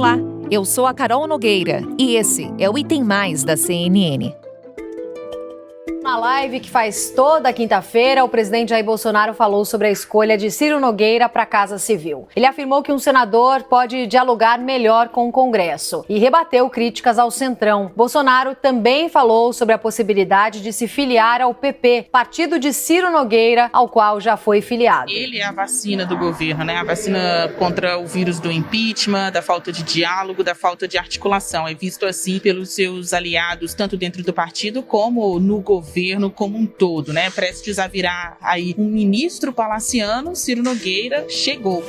Olá, eu sou a Carol Nogueira e esse é o Item Mais da CNN. Na live que faz toda quinta-feira, o presidente Jair Bolsonaro falou sobre a escolha de Ciro Nogueira para a Casa Civil. Ele afirmou que um senador pode dialogar melhor com o Congresso e rebateu críticas ao Centrão. Bolsonaro também falou sobre a possibilidade de se filiar ao PP, partido de Ciro Nogueira, ao qual já foi filiado. Ele é a vacina do governo, né? A vacina contra o vírus do impeachment, da falta de diálogo, da falta de articulação. É visto assim pelos seus aliados, tanto dentro do partido como no governo como um todo, né? Prestes a virar aí um ministro palaciano, Ciro Nogueira chegou.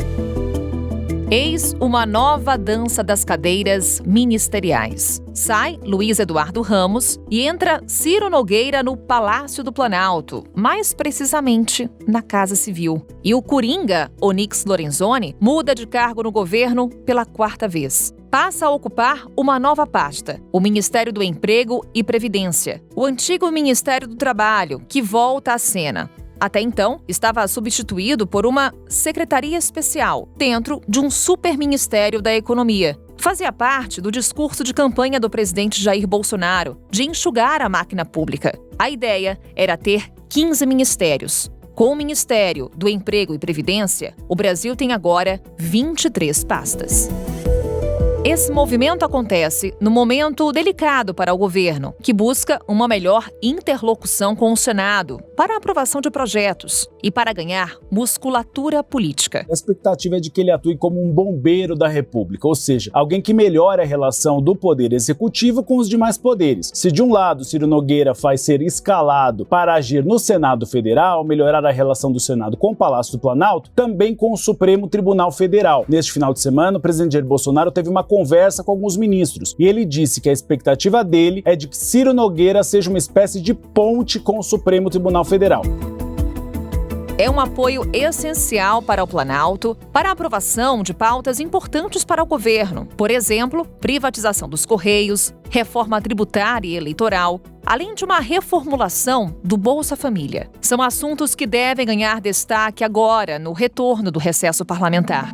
Eis uma nova dança das cadeiras ministeriais. Sai Luiz Eduardo Ramos e entra Ciro Nogueira no Palácio do Planalto, mais precisamente na Casa Civil. E o coringa, Onyx Lorenzoni, muda de cargo no governo pela 4ª vez. Passa a ocupar uma nova pasta, o Ministério do Emprego e Previdência, o antigo Ministério do Trabalho, que volta à cena. Até então, estava substituído por uma secretaria especial, dentro de um superministério da Economia. Fazia parte do discurso de campanha do presidente Jair Bolsonaro de enxugar a máquina pública. A ideia era ter 15 ministérios. Com o Ministério do Emprego e Previdência, o Brasil tem agora 23 pastas. Esse movimento acontece no momento delicado para o governo, que busca uma melhor interlocução com o Senado para a aprovação de projetos e para ganhar musculatura política. A expectativa é de que ele atue como um bombeiro da República, ou seja, alguém que melhore a relação do poder executivo com os demais poderes. Se de um lado Ciro Nogueira faz ser escalado para agir no Senado Federal, melhorar a relação do Senado com o Palácio do Planalto, também com o Supremo Tribunal Federal. Neste final de semana, o presidente Jair Bolsonaro teve uma conversa com alguns ministros e ele disse que a expectativa dele é de que Ciro Nogueira seja uma espécie de ponte com o Supremo Tribunal Federal. É um apoio essencial para o Planalto, para a aprovação de pautas importantes para o governo. Por exemplo, privatização dos Correios, reforma tributária e eleitoral, além de uma reformulação do Bolsa Família. São assuntos que devem ganhar destaque agora, no retorno do recesso parlamentar.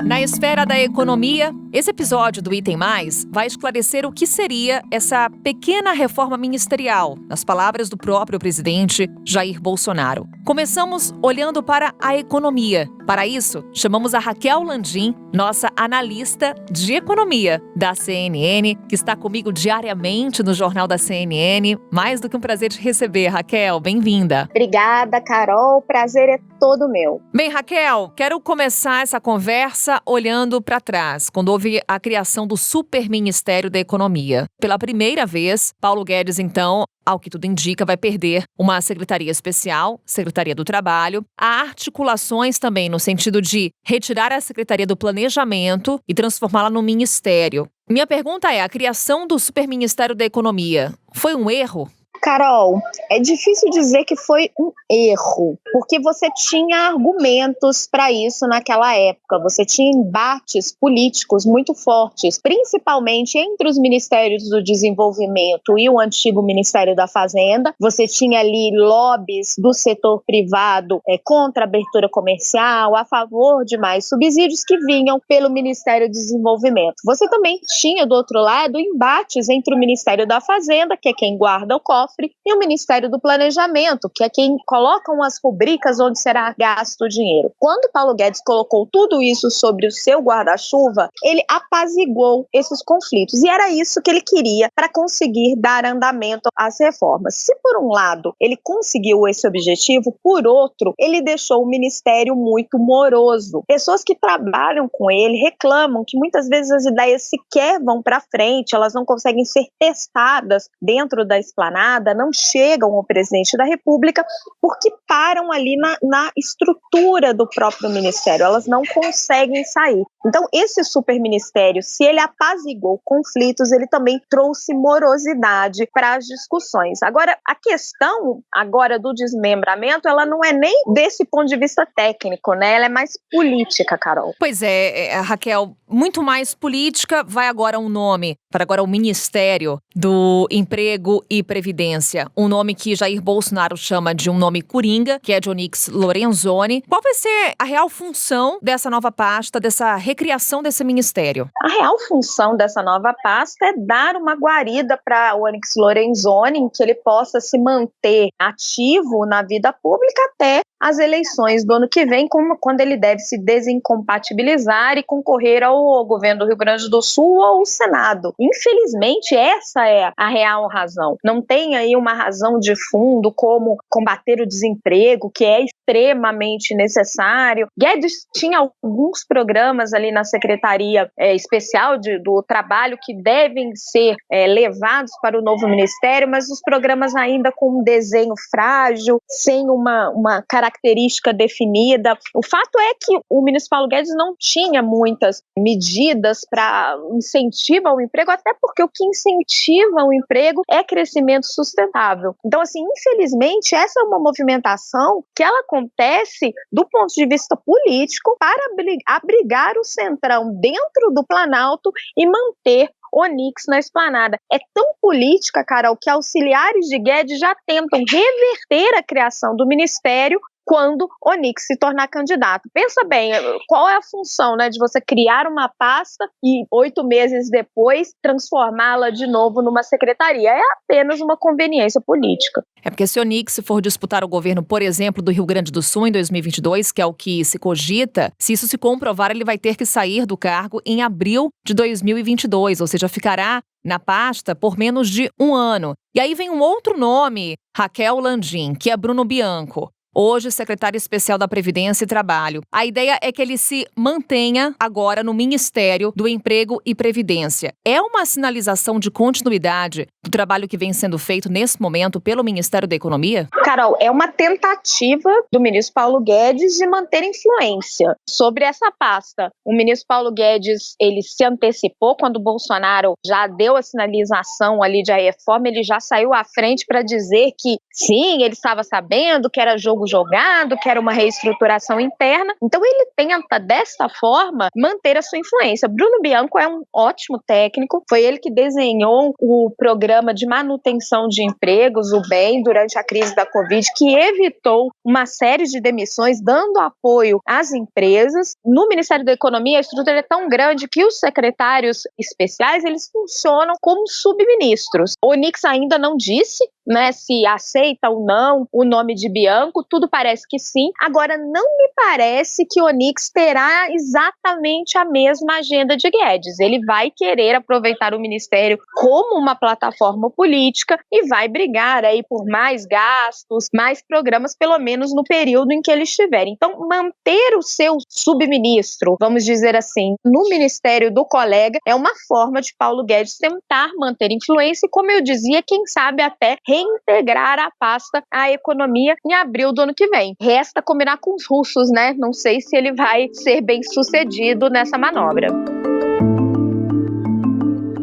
Na esfera da economia, esse episódio do Item Mais vai esclarecer o que seria essa pequena reforma ministerial, nas palavras do próprio presidente Jair Bolsonaro. Começamos olhando para a economia. Para isso, chamamos a Raquel Landim, nossa analista de economia da CNN, que está comigo diariamente no Jornal da CNN. Mais do que um prazer te receber, Raquel. Bem-vinda. Obrigada, Carol. O prazer é todo meu. Bem, Raquel, quero começar essa conversa olhando para trás, quando houve a criação do Superministério da Economia. Pela primeira vez, Paulo Guedes, então, ao que tudo indica, vai perder uma secretaria especial, Secretaria do Trabalho. Há articulações também no sentido de retirar a Secretaria do Planejamento e transformá-la num ministério. Minha pergunta é, a criação do Superministério da Economia foi um erro? Carol, é difícil dizer que foi um erro, porque você tinha argumentos para isso naquela época, você tinha embates políticos muito fortes, principalmente entre os Ministérios do Desenvolvimento e o antigo Ministério da Fazenda. Você tinha ali lobbies do setor privado contra a abertura comercial, a favor de mais subsídios que vinham pelo Ministério do Desenvolvimento. Você também tinha, do outro lado, embates entre o Ministério da Fazenda, que é quem guarda o cofre, e o Ministério do Planejamento, que é quem colocam as rubricas onde será gasto o dinheiro. Quando Paulo Guedes colocou tudo isso sobre o seu guarda-chuva, ele apaziguou esses conflitos. E era isso que ele queria para conseguir dar andamento às reformas. Se por um lado ele conseguiu esse objetivo, por outro, ele deixou o ministério muito moroso. Pessoas que trabalham com ele reclamam que muitas vezes as ideias sequer vão para frente, elas não conseguem ser testadas dentro da esplanada, não chegam ao presidente da República porque param ali na estrutura do próprio ministério, elas não conseguem sair. Então, esse superministério, se ele apaziguou conflitos, ele também trouxe morosidade para as discussões. Agora, a questão agora do desmembramento, ela não é nem desse ponto de vista técnico, né? Ela é mais política, Carol. Pois é, Raquel, muito mais política. Vai agora um nome para agora o Ministério do Emprego e Previdência. Previdência, um nome que Jair Bolsonaro chama de um nome coringa, que é de Onyx Lorenzoni. Qual vai ser a real função dessa nova pasta, dessa recriação desse ministério? A real função dessa nova pasta é dar uma guarida para o Onyx Lorenzoni, em que ele possa se manter ativo na vida pública até as eleições do ano que vem, quando ele deve se desincompatibilizar e concorrer ao governo do Rio Grande do Sul ou ao Senado. Infelizmente, essa é a real razão. Não tem aí uma razão de fundo como combater o desemprego, que é extremamente necessário. Guedes tinha alguns programas ali na Secretaria Especial do Trabalho que devem ser levados para o novo ministério, mas os programas ainda com um desenho frágil, sem uma característica definida. O fato é que o ministro Paulo Guedes não tinha muitas medidas para incentivo ao emprego, até porque o que incentiva o emprego é crescimento sustentável. Então, assim, infelizmente, essa é uma movimentação que ela acontece do ponto de vista político para abrigar o Centrão dentro do Planalto e manter Onyx na esplanada. É tão política, Carol, que auxiliares de Guedes já tentam reverter a criação do ministério quando Onyx se tornar candidato. Pensa bem, qual é a função, né, de você criar uma pasta e 8 meses depois transformá-la de novo numa secretaria? É apenas uma conveniência política. É porque se Onyx for disputar o governo, por exemplo, do Rio Grande do Sul em 2022, que é o que se cogita, se isso se comprovar, ele vai ter que sair do cargo em abril de 2022, ou seja, ficará na pasta por menos de 1 ano. E aí vem um outro nome, Raquel Landim, que é Bruno Bianco. Hoje, secretário especial da Previdência e Trabalho. A ideia é que ele se mantenha agora no Ministério do Emprego e Previdência. É uma sinalização de continuidade do trabalho que vem sendo feito nesse momento pelo Ministério da Economia? Carol, é uma tentativa do ministro Paulo Guedes de manter influência sobre essa pasta. O ministro Paulo Guedes, ele se antecipou quando o Bolsonaro já deu a sinalização ali de a reforma, ele já saiu à frente para dizer que sim, ele estava sabendo que era jogo jogado, que era uma reestruturação interna. Então ele tenta, desta forma, manter a sua influência. Bruno Bianco é um ótimo técnico, foi ele que desenhou o programa de manutenção de empregos, o BEM, durante a crise da Covid, que evitou uma série de demissões, dando apoio às empresas. No Ministério da Economia, a estrutura é tão grande que os secretários especiais, eles funcionam como subministros. O Onyx ainda não disse, né, se aceita ou não o nome de Bianco, tudo parece que sim. Agora, não me parece que o Onyx terá exatamente a mesma agenda de Guedes. Ele vai querer aproveitar o ministério como uma plataforma política e vai brigar aí por mais gastos, mais programas, pelo menos no período em que ele estiver. Então, manter o seu subministro, vamos dizer assim, no ministério do colega, é uma forma de Paulo Guedes tentar manter influência e, como eu dizia, quem sabe até reintegrar a pasta à economia em abril do ano que vem. Resta combinar com os russos, né? Não sei se ele vai ser bem sucedido nessa manobra.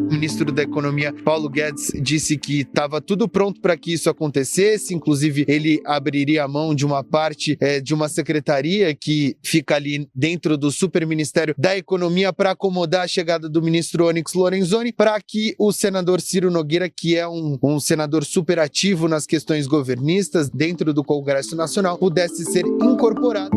O ministro da Economia, Paulo Guedes, disse que estava tudo pronto para que isso acontecesse, inclusive ele abriria a mão de uma parte de uma secretaria que fica ali dentro do superministério da Economia para acomodar a chegada do ministro Onyx Lorenzoni, para que o senador Ciro Nogueira, que é um senador super ativo nas questões governistas dentro do Congresso Nacional, pudesse ser incorporado.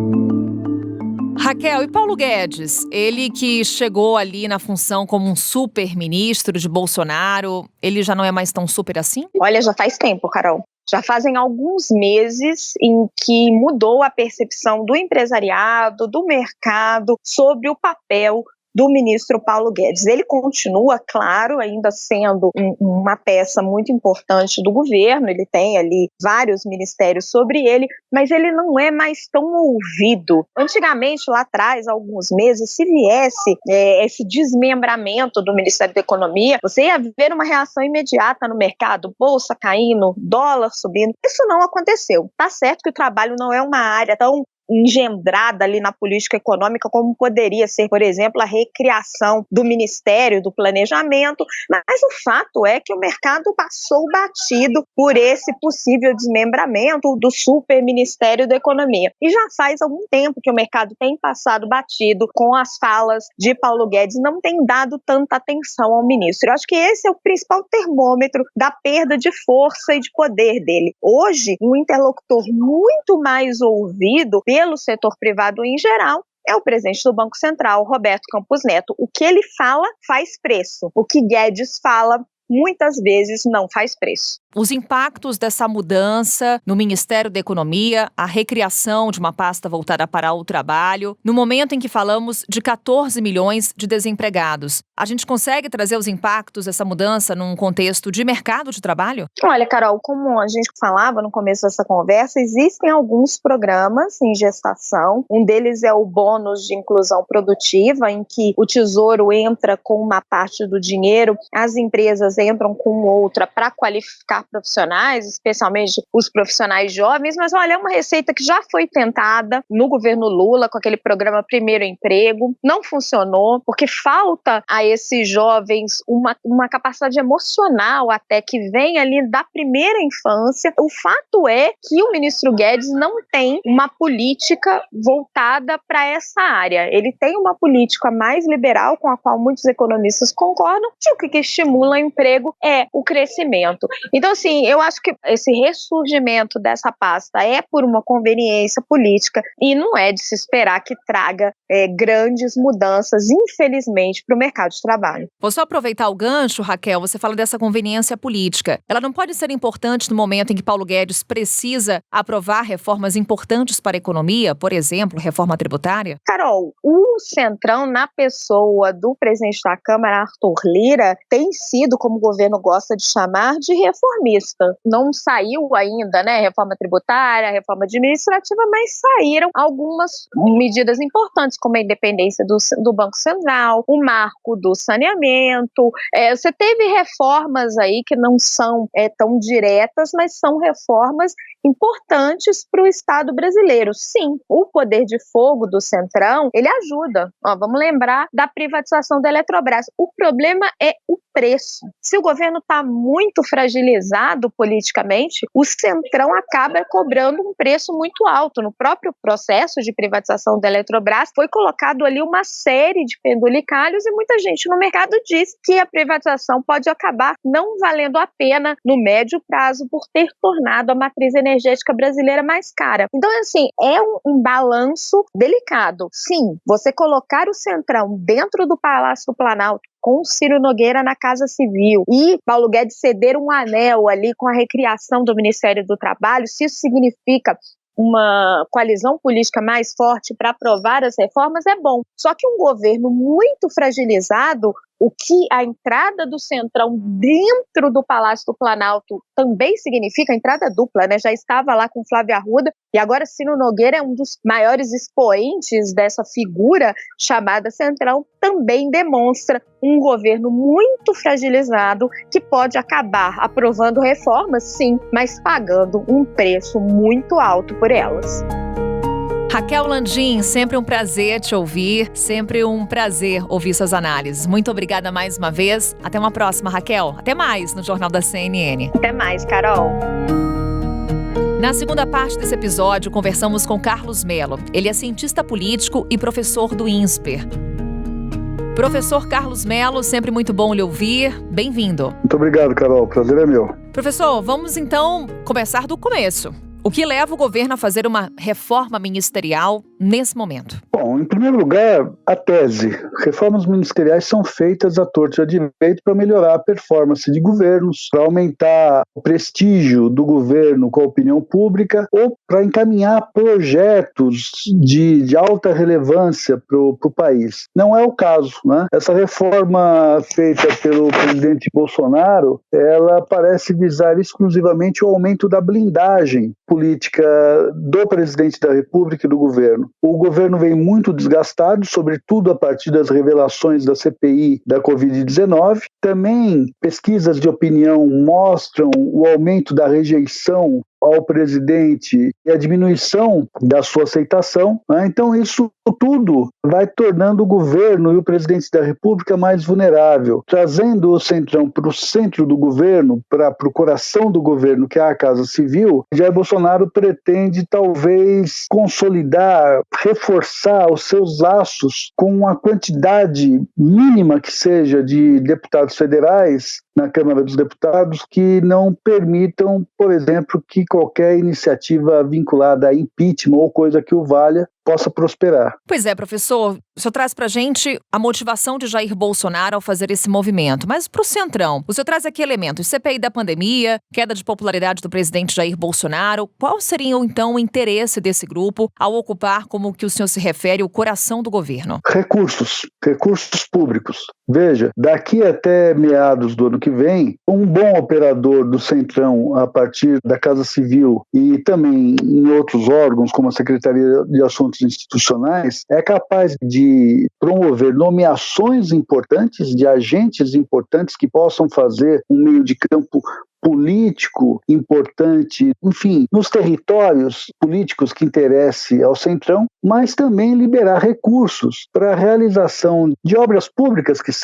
Raquel, e Paulo Guedes, ele que chegou ali na função como um super-ministro de Bolsonaro, ele já não é mais tão super assim? Olha, já faz tempo, Carol. Já fazem alguns meses em que mudou a percepção do empresariado, do mercado, sobre o papel do ministro Paulo Guedes. Ele continua, claro, ainda sendo uma peça muito importante do governo, ele tem ali vários ministérios sobre ele, mas ele não é mais tão ouvido. Antigamente, lá atrás, há alguns meses, se viesse esse desmembramento do Ministério da Economia, você ia ver uma reação imediata no mercado, bolsa caindo, dólar subindo. Isso não aconteceu. Tá certo que o trabalho não é uma área tão engendrada ali na política econômica, como poderia ser, por exemplo, a recriação do Ministério do Planejamento, mas o fato é que o mercado passou batido por esse possível desmembramento do super Ministério da Economia. E já faz algum tempo que o mercado tem passado batido com as falas de Paulo Guedes, não tem dado tanta atenção ao ministro. Eu acho que esse é o principal termômetro da perda de força e de poder dele. Hoje, um interlocutor muito mais ouvido pelo setor privado em geral é o presidente do Banco Central, Roberto Campos Neto. O que ele fala faz preço. O que Guedes fala muitas vezes não faz preço. Os impactos dessa mudança no Ministério da Economia, a recriação de uma pasta voltada para o trabalho, no momento em que falamos de 14 milhões de desempregados. A gente consegue trazer os impactos dessa mudança num contexto de mercado de trabalho? Olha, Carol, como a gente falava no começo dessa conversa, existem alguns programas em gestação. Um deles é o bônus de inclusão produtiva, em que o Tesouro entra com uma parte do dinheiro, as empresas entram com outra para qualificar profissionais, especialmente os profissionais jovens, mas olha, é uma receita que já foi tentada no governo Lula com aquele programa Primeiro Emprego, não funcionou, porque falta a esses jovens uma capacidade emocional até que vem ali da primeira infância. O fato é que o ministro Guedes não tem uma política voltada para essa área. Ele tem uma política mais liberal, com a qual muitos economistas concordam, de o que estimula o emprego é o crescimento. Então, assim, eu acho que esse ressurgimento dessa pasta é por uma conveniência política e não é de se esperar que traga grandes mudanças, infelizmente, para o mercado de trabalho. Vou só aproveitar o gancho, Raquel, você fala dessa conveniência política. Ela não pode ser importante no momento em que Paulo Guedes precisa aprovar reformas importantes para a economia, por exemplo, reforma tributária? Carol, o Centrão, na pessoa do presidente da Câmara, Arthur Lira, tem sido, como o governo gosta de chamar, de reformista. Não saiu ainda, reforma tributária, reforma administrativa, mas saíram algumas medidas importantes, como a independência do Banco Central, o marco do saneamento. Você teve reformas aí que não são tão diretas, mas são reformas importantes para o Estado brasileiro. Sim, o poder de fogo do Centrão, ele ajuda. Vamos lembrar da privatização da Eletrobras. O problema é o preço. Se o governo está muito fragilizado politicamente, o Centrão acaba cobrando um preço muito alto. No próprio processo de privatização da Eletrobras, foi colocado ali uma série de pendulicalhos e muita gente no mercado diz que a privatização pode acabar não valendo a pena no médio prazo por ter tornado a matriz energética brasileira mais cara. Então, assim, é um balanço delicado. Sim, você colocar o Centrão dentro do Palácio do Planalto, com o Ciro Nogueira na Casa Civil e Paulo Guedes ceder um anel ali com a recriação do Ministério do Trabalho, se isso significa uma coalizão política mais forte para aprovar as reformas, é bom. Só que um governo muito fragilizado, o que a entrada do Centrão dentro do Palácio do Planalto também significa, a entrada dupla, já estava lá com Flávio Arruda, e agora Ciro Nogueira é um dos maiores expoentes dessa figura chamada Centrão, também demonstra um governo muito fragilizado que pode acabar aprovando reformas, sim, mas pagando um preço muito alto por elas. Raquel Landim, sempre um prazer te ouvir, sempre um prazer ouvir suas análises. Muito obrigada mais uma vez. Até uma próxima, Raquel. Até mais no Jornal da CNN. Até mais, Carol. Na segunda parte desse episódio, conversamos com Carlos Mello. Ele é cientista político e professor do INSPER. Professor Carlos Mello, sempre muito bom lhe ouvir. Bem-vindo. Muito obrigado, Carol. O prazer é meu. Professor, vamos então começar do começo. O que leva o governo a fazer uma reforma ministerial nesse momento? Bom, em primeiro lugar, a tese. Reformas ministeriais são feitas à torta e à direita para melhorar a performance de governos, para aumentar o prestígio do governo com a opinião pública ou para encaminhar projetos de alta relevância para o país. Não é o caso, né? Essa reforma feita pelo presidente Bolsonaro, ela parece visar exclusivamente o aumento da blindagem política do presidente da República e do governo. O governo vem muito desgastado, sobretudo a partir das revelações da CPI da Covid-19. Também pesquisas de opinião mostram o aumento da rejeição ao presidente e a diminuição da sua aceitação, né? Então isso tudo vai tornando o governo e o presidente da República mais vulnerável, trazendo o Centrão para o centro do governo, para o coração do governo, que é a Casa Civil. Jair Bolsonaro pretende talvez consolidar, reforçar os seus laços com uma quantidade mínima que seja de deputados federais na Câmara dos Deputados que não permitam, por exemplo, que qualquer iniciativa vinculada a impeachment ou coisa que o valha possa prosperar. Pois é, professor, o senhor traz pra gente a motivação de Jair Bolsonaro ao fazer esse movimento, mas pro Centrão, o senhor traz aqui elementos, CPI da pandemia, queda de popularidade do presidente Jair Bolsonaro, qual seria então o interesse desse grupo ao ocupar, como que o senhor se refere, o coração do governo? Recursos públicos. Veja, daqui até meados do ano que vem, um bom operador do Centrão a partir da Casa Civil e também em outros órgãos, como a Secretaria de Assuntos Institucionais, é capaz de promover nomeações importantes de agentes importantes que possam fazer um meio de campo político importante, enfim, nos territórios políticos que interesse ao Centrão, mas também liberar recursos para a realização de obras públicas que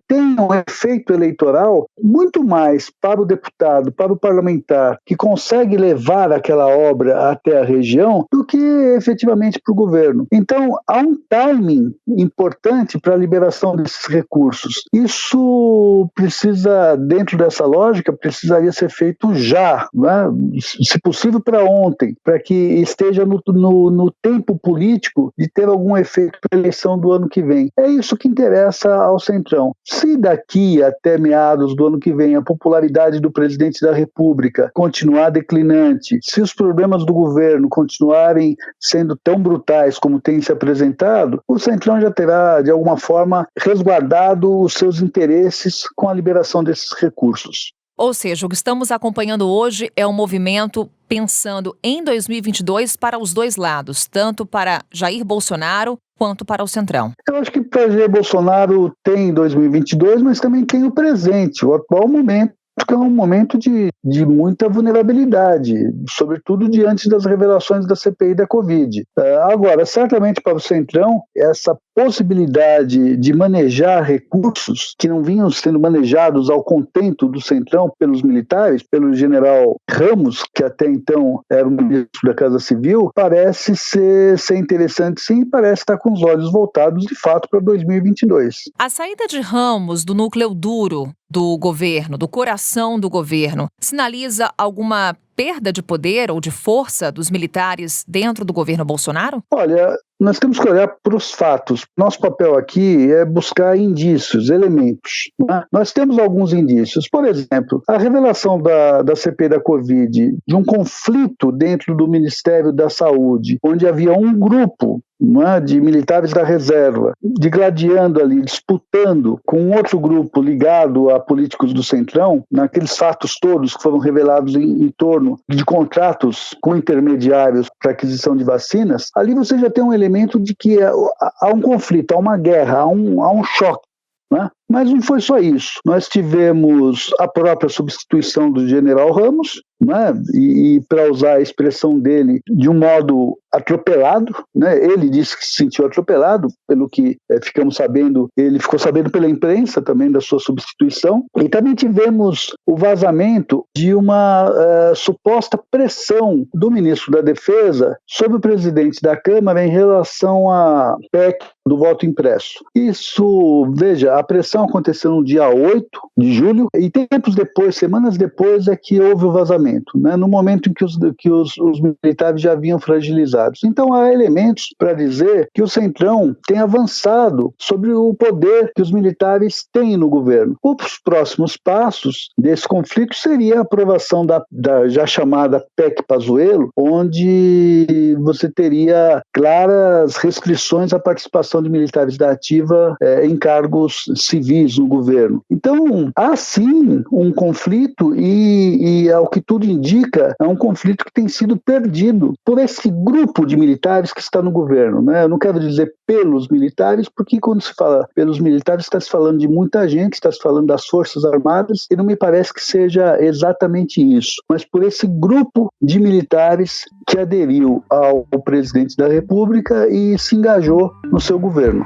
tenham efeito eleitoral muito mais para o deputado, para o parlamentar, que consegue levar aquela obra até a região, do que efetivamente para o governo. Então, há um timing importante para a liberação desses recursos. Isso precisa, dentro dessa lógica, precisaria ser feito já, né? Se possível para ontem, para que esteja no tempo político de ter algum efeito para a eleição do ano que vem. É isso que interessa ao Centrão. Se daqui até meados do ano que vem a popularidade do presidente da República continuar declinante, se os problemas do governo continuarem sendo tão brutais como tem se apresentado, o Centrão já terá, de alguma forma, resguardado os seus interesses com a liberação desses recursos. Ou seja, o que estamos acompanhando hoje é um movimento pensando em 2022 para os dois lados, tanto para Jair Bolsonaro quanto para o Centrão. Eu acho que para Jair Bolsonaro tem 2022, mas também tem o presente, o atual momento, que é um momento de muita vulnerabilidade, sobretudo diante das revelações da CPI da Covid. Agora, certamente para o Centrão, essa possibilidade de manejar recursos que não vinham sendo manejados ao contento do Centrão pelos militares, pelo general Ramos, que até então era o ministro da Casa Civil, parece ser interessante sim, e parece estar com os olhos voltados de fato para 2022. A saída de Ramos do núcleo duro do governo, do coração do governo, sinaliza alguma perda de poder ou de força dos militares dentro do governo Bolsonaro? Olha, nós temos que olhar para os fatos. Nosso papel aqui é buscar indícios, elementos, né? Nós temos alguns indícios. Por exemplo, a revelação da CPI da Covid, de um conflito dentro do Ministério da Saúde, onde havia um grupo de militares da reserva, digladiando ali, disputando com outro grupo ligado a políticos do Centrão, naqueles fatos todos que foram revelados em torno de contratos com intermediários para aquisição de vacinas, ali você já tem um elemento de que há um conflito, há uma guerra, há um choque, né? Mas não foi só isso. Nós tivemos a própria substituição do general Ramos, né? E para usar a expressão dele, de um modo atropelado, né? Ele disse que se sentiu atropelado, pelo que ficamos sabendo, ele ficou sabendo pela imprensa também da sua substituição. E também tivemos o vazamento de uma suposta pressão do ministro da Defesa sobre o presidente da Câmara em relação à PEC do voto impresso. Isso, veja, a pressão aconteceu no dia 8 de julho e tempos depois, semanas depois, é que houve o vazamento, né? No momento em que os militares já haviam fragilizados. Então há elementos para dizer que o Centrão tem avançado sobre o poder que os militares têm no governo. Os próximos passos desse conflito seria a aprovação da já chamada PEC Pazuello, onde você teria claras restrições à participação de militares da ativa em cargos civis civis no governo. Então, há sim um conflito e ao que tudo indica, é um conflito que tem sido perdido por esse grupo de militares que está no governo, né? Eu não quero dizer pelos militares, porque quando se fala pelos militares, está se falando de muita gente, está se falando das Forças Armadas, e não me parece que seja exatamente isso, mas por esse grupo de militares que aderiu ao presidente da República e se engajou no seu governo.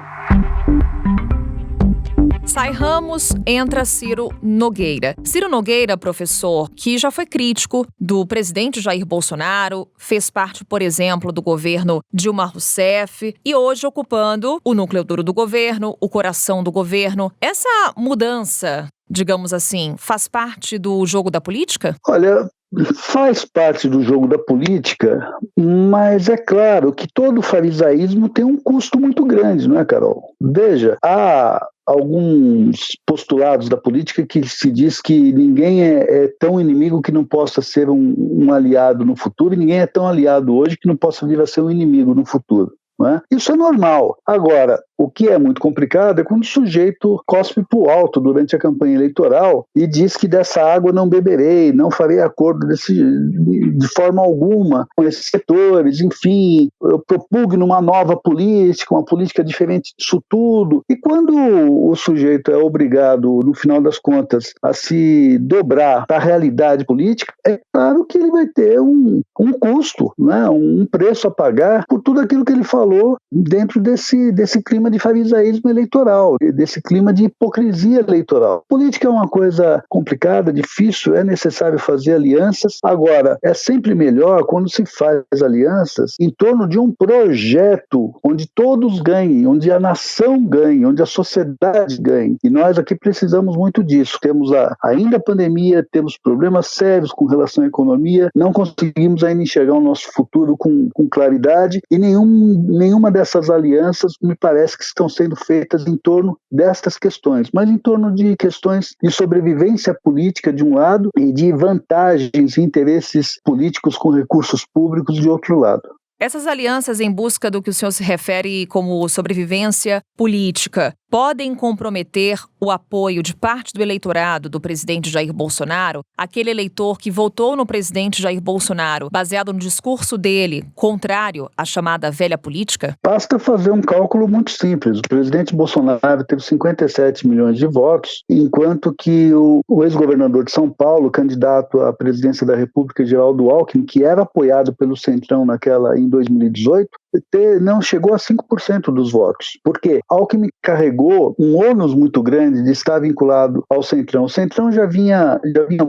Sai Ramos, entra Ciro Nogueira. Ciro Nogueira, professor, que já foi crítico do presidente Jair Bolsonaro, fez parte, por exemplo, do governo Dilma Rousseff e hoje ocupando o núcleo duro do governo, o coração do governo. Essa mudança, digamos assim, faz parte do jogo da política? Olha, faz parte do jogo da política, mas é claro que todo farisaísmo tem um custo muito grande, não é, Carol? Veja, há alguns postulados da política que se diz que ninguém é tão inimigo que não possa ser um aliado no futuro, e ninguém é tão aliado hoje que não possa vir a ser um inimigo no futuro. né? Isso é normal. Agora, o que é muito complicado é quando o sujeito cospe para o alto durante a campanha eleitoral e diz que dessa água não beberei, não farei acordo de forma alguma com esses setores, enfim, eu propugno uma nova política, uma política diferente disso tudo. E quando o sujeito é obrigado, no final das contas, a se dobrar à realidade política, é claro que ele vai ter um custo, né? Um preço a pagar por tudo aquilo que ele falou dentro desse clima de farisaísmo eleitoral, desse clima de hipocrisia eleitoral. Política é uma coisa complicada, difícil, é necessário fazer alianças. Agora, é sempre melhor quando se faz alianças em torno de um projeto onde todos ganhem, onde a nação ganhe, onde a sociedade ganhe. E nós aqui precisamos muito disso. Temos ainda a pandemia, temos problemas sérios com relação à economia, não conseguimos ainda enxergar o nosso futuro com claridade e nenhuma dessas alianças me parece que estão sendo feitas em torno destas questões, mas em torno de questões de sobrevivência política de um lado e de vantagens e interesses políticos com recursos públicos de outro lado. Essas alianças em busca do que o senhor se refere como sobrevivência política podem comprometer o apoio de parte do eleitorado do presidente Jair Bolsonaro, aquele eleitor que votou no presidente Jair Bolsonaro baseado no discurso dele contrário à chamada velha política? Basta fazer um cálculo muito simples. O presidente Bolsonaro teve 57 milhões de votos, enquanto que o ex-governador de São Paulo, candidato à presidência da República, Geraldo Alckmin, que era apoiado pelo Centrão em 2018, não chegou a 5% dos votos. Por quê? Alckmin carregou um ônus muito grande de estar vinculado ao Centrão. O Centrão já vinha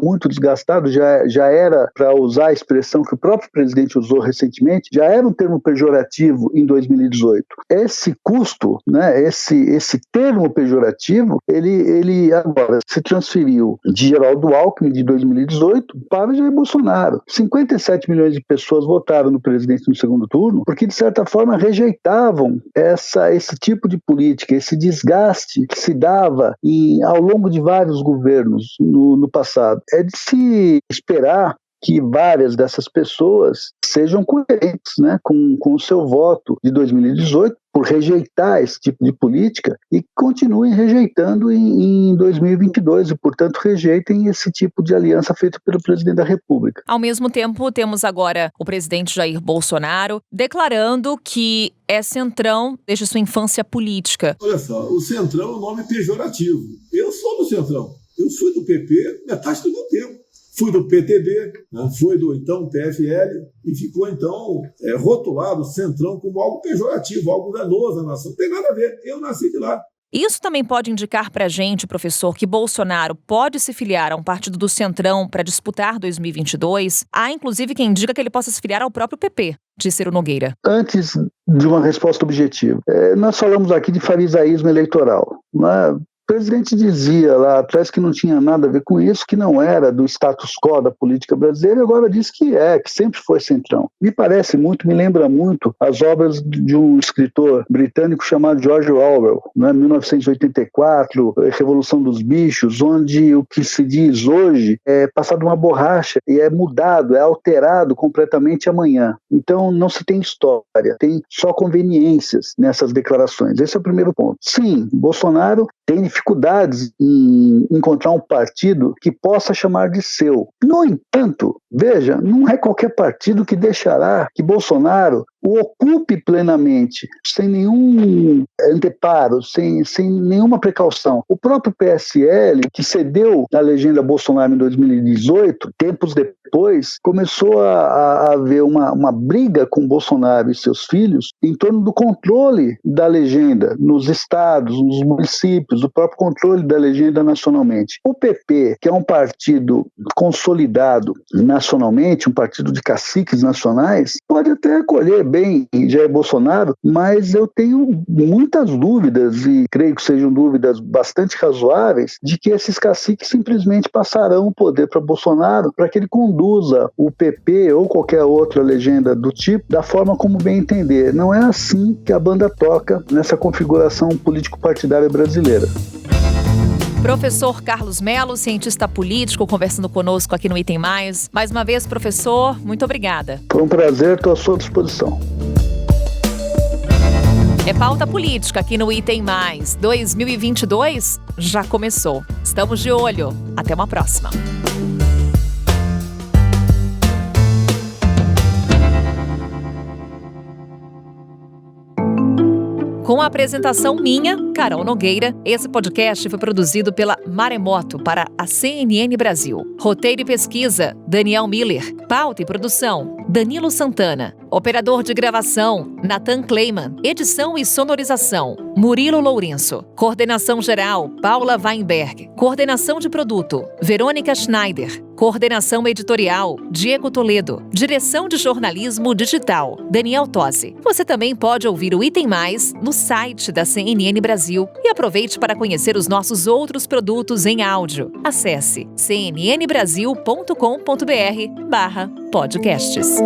muito desgastado, já era, para usar a expressão que o próprio presidente usou recentemente, já era um termo pejorativo em 2018. Esse custo, né, esse termo pejorativo, ele agora se transferiu de Geraldo Alckmin de 2018 para Jair Bolsonaro. 57 milhões de pessoas votaram no presidente no segundo turno porque, de certa forma, rejeitavam esse tipo de política, esse desgaste que se dava ao longo de vários governos no passado. É de se esperar que várias dessas pessoas sejam coerentes, né, com o seu voto de 2018 por rejeitar esse tipo de política e continuem rejeitando em 2022 e, portanto, rejeitem esse tipo de aliança feita pelo presidente da República. Ao mesmo tempo, temos agora o presidente Jair Bolsonaro declarando que é centrão desde sua infância política. Olha só, o centrão é um nome pejorativo. Eu sou do centrão. Eu fui do PP metade do meu tempo. Fui do PTB, né? Fui do então PFL e ficou então rotulado centrão como algo pejorativo, algo danoso à nação. Não tem nada a ver, eu nasci de lá. Isso também pode indicar para a gente, professor, que Bolsonaro pode se filiar a um partido do Centrão para disputar 2022. Há, inclusive, quem diga que ele possa se filiar ao próprio PP, de Ciro Nogueira. Antes de uma resposta objetiva, nós falamos aqui de farisaísmo eleitoral, né? O presidente dizia lá atrás que não tinha nada a ver com isso, que não era do status quo da política brasileira, e agora diz que sempre foi centrão. Me lembra muito as obras de um escritor britânico chamado George Orwell, né, 1984, Revolução dos Bichos, onde o que se diz hoje é passado uma borracha e é mudado, é alterado completamente amanhã. Então não se tem história, tem só conveniências nessas declarações. Esse é o primeiro ponto. Sim, Bolsonaro tem dificuldades em encontrar um partido que possa chamar de seu. No entanto, veja, não é qualquer partido que deixará que Bolsonaro o ocupe plenamente, sem nenhum anteparo, sem nenhuma precaução. O próprio PSL, que cedeu na legenda Bolsonaro em 2018, tempos depois, começou a haver uma briga com Bolsonaro e seus filhos em torno do controle da legenda nos estados, nos municípios, do próprio controle da legenda nacionalmente. O PP, que é um partido consolidado nacionalmente, um partido de caciques nacionais, pode até acolher bem Jair Bolsonaro, mas eu tenho muitas dúvidas, e creio que sejam dúvidas bastante razoáveis, de que esses caciques simplesmente passarão o poder para Bolsonaro para que ele conduza o PP ou qualquer outra legenda do tipo da forma como bem entender. Não é assim que a banda toca nessa configuração político-partidária brasileira. Professor Carlos Melo, cientista político, conversando conosco aqui no Item Mais. Mais uma vez, professor, muito obrigada. Foi um prazer, estou à sua disposição. É pauta política aqui no Item Mais. 2022 já começou. Estamos de olho. Até uma próxima. Com a apresentação minha, Carol Nogueira, esse podcast foi produzido pela Maremoto para a CNN Brasil. Roteiro e pesquisa, Daniel Miller. Pauta e produção, Danilo Santana. Operador de gravação, Nathan Kleiman. Edição e sonorização, Murilo Lourenço. Coordenação geral, Paula Weinberg. Coordenação de produto, Verônica Schneider. Coordenação editorial, Diego Toledo. Direção de jornalismo digital, Daniel Tosi. Você também pode ouvir o Item Mais no site da CNN Brasil e aproveite para conhecer os nossos outros produtos em áudio. Acesse cnnbrasil.com.br/podcasts.